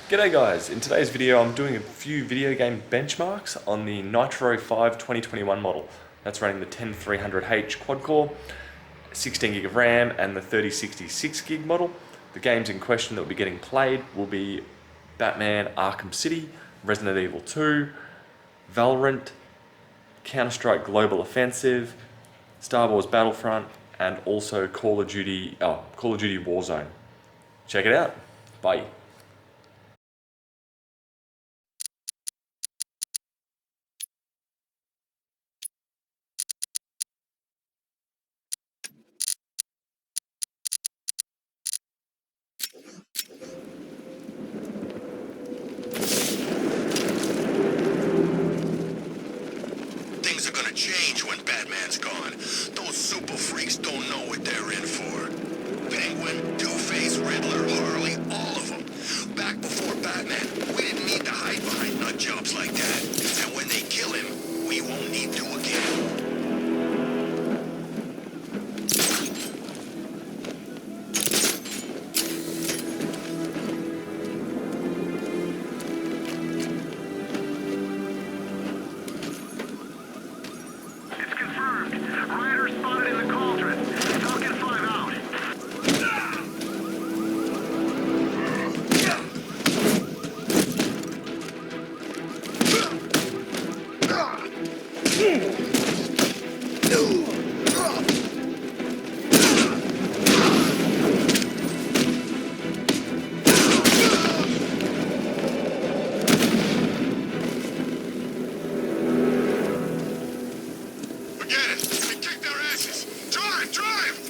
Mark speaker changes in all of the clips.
Speaker 1: G'day guys, in today's video I'm doing a few video game benchmarks on the Nitro 5 2021 model. That's running the 10300H quad core, 16 gig of RAM and the 3066 gig model. The games in question that will be getting played will be Batman Arkham City, Resident Evil 2, Valorant, Counter-Strike Global Offensive, Star Wars Battlefront, and also Call of Duty Warzone. Check it out. Bye.
Speaker 2: Things are gonna change when Batman's gone. Those super freaks don't know what they're in for. Penguin, Two-Face, Riddler, Harley, all of them. Back before Batman, we didn't need to hide behind nut jobs like that. And when they kill him, we won't need to again.
Speaker 3: It's confirmed. Rider spotted in the cauldron. Falcon 5 out.
Speaker 2: Forget it. They kicked their asses. Drive, drive!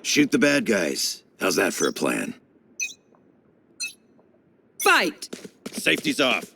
Speaker 4: Shoot the bad guys. How's that for a plan?
Speaker 5: Fight!
Speaker 4: Safety's off.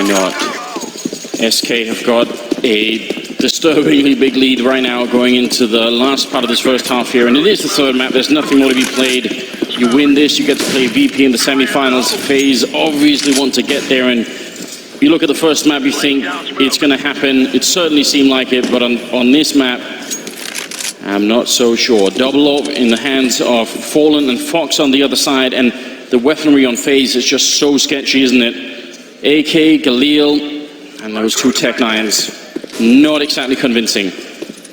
Speaker 5: not? SK have got a disturbingly big lead right now going into the last part of this first half here, and it is the third map. There's nothing more to be played. You win this, you get to play VP in the semifinals. FaZe obviously want to get there, and you look at the first map, you think it's going to happen. It certainly seemed like it, but on this map, I'm not so sure. Double up in the hands of Fallen and Fox on the other side, and the weaponry on FaZe is just so sketchy, isn't it? AK, Galil, and those two Tech-9s. Not exactly convincing.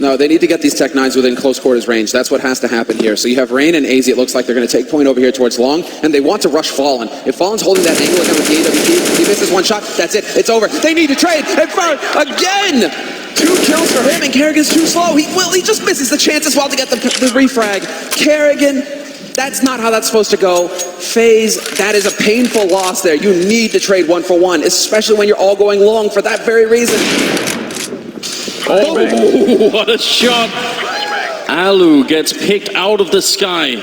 Speaker 6: No, they need to get these Tech-9s within close quarters range. That's what has to happen here. So you have Rain and AZ. It looks like they're going to take point over here towards Long, and they want to rush Fallen. If Fallen's holding that angle again with the AWP, he misses one shot, that's it. It's over. They need to trade in front again! 2 kills for him, and Kerrigan's too slow. He just misses the chance as well to get the refrag. Kerrigan, that's not how that's supposed to go. FaZe, that is a painful loss there. You need to trade 1 for 1, especially when you're all going long for that very reason.
Speaker 5: Oh, what a shot! Alu gets picked out of the sky.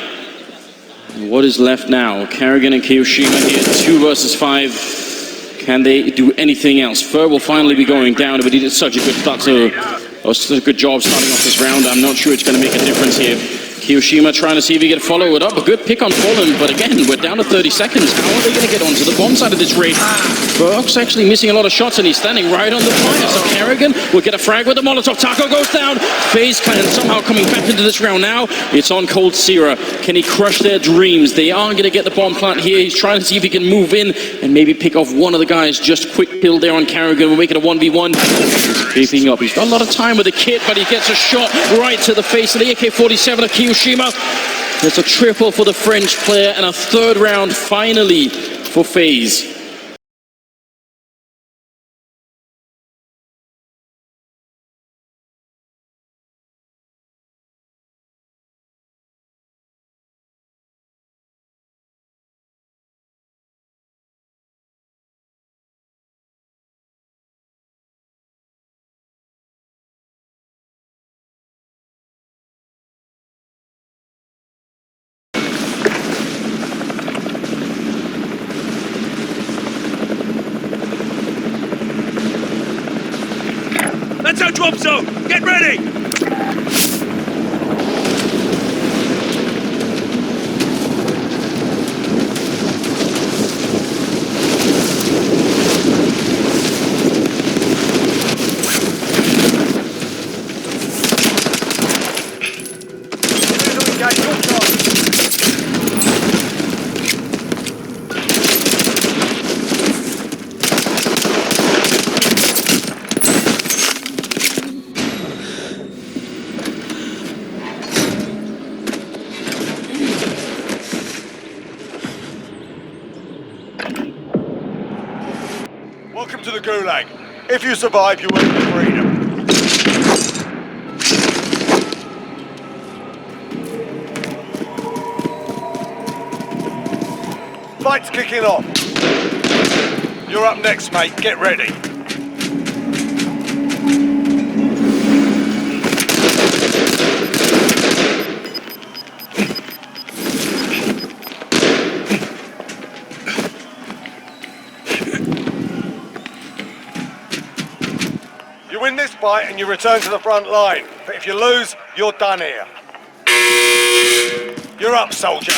Speaker 5: What is left now? Kerrigan and Kiyoshima here, 2 versus 5. Can they do anything else? Fur will finally be going down, but he did such a good start such a good job starting off this round. I'm not sure it's going to make a difference here. Kiyoshima trying to see if he can follow it up. A good pick on Fallen, but again, we're down to 30 seconds. How are they going to get onto the bomb side of this raid? Fox actually missing a lot of shots, and he's standing right on the fire. So Kerrigan will get a frag with the Molotov. Taco goes down. FaZe Clan somehow coming back into this round now. It's on Cold Sierra. Can he crush their dreams? They are going to get the bomb plant here. He's trying to see if he can move in and maybe pick off one of the guys. Just quick kill there on Kerrigan. We'll make it a 1v1. He's creeping up. He's got a lot of time with the kit, but he gets a shot right to the face of the AK-47 of Kiyoshima. There's a triple for the French player and a third round finally for FaZe.
Speaker 7: That's our drop zone! Get ready! Welcome to the Gulag. If you survive, you earn your freedom. Fight's kicking off. You're up next, mate. Get ready. You win this fight and you return to the front line. But if you lose, you're done here. You're up, soldier.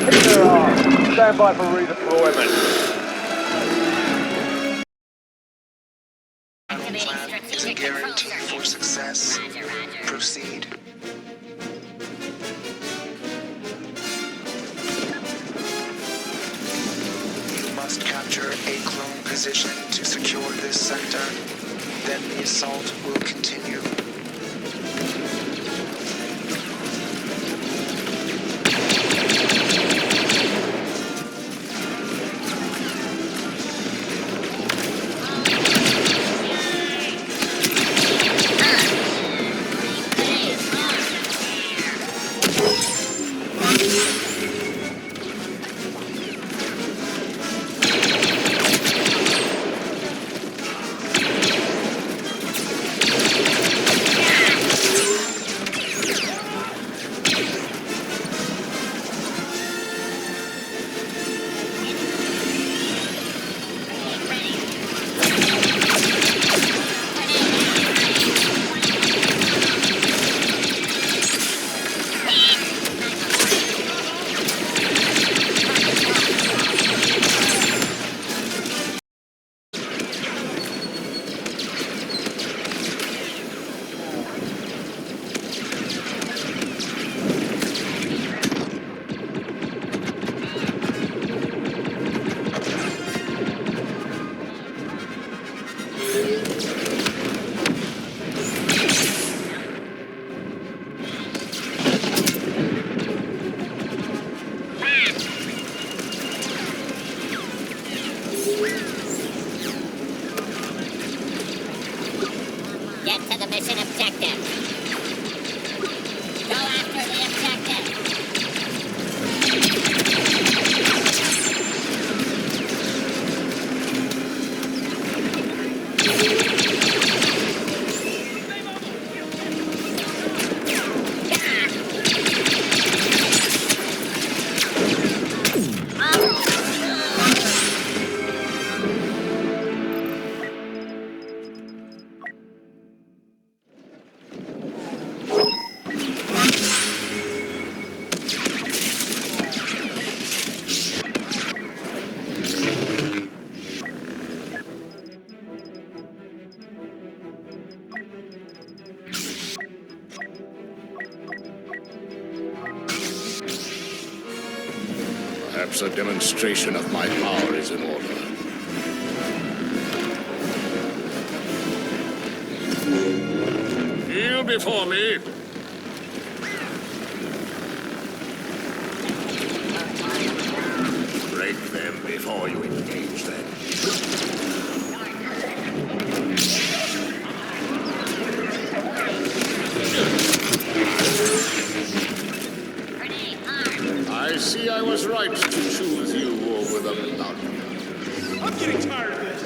Speaker 7: Hit their arms. Stand by for redeployment.
Speaker 8: Plan is a guarantee for success. Proceed. You must capture a clone position to secure this sector. Then the assault will continue.
Speaker 2: Perhaps a demonstration of my power is in order. Kneel before me. Break them before you engage them. I see I was right to choose you over the blood.
Speaker 3: I'm getting tired of this.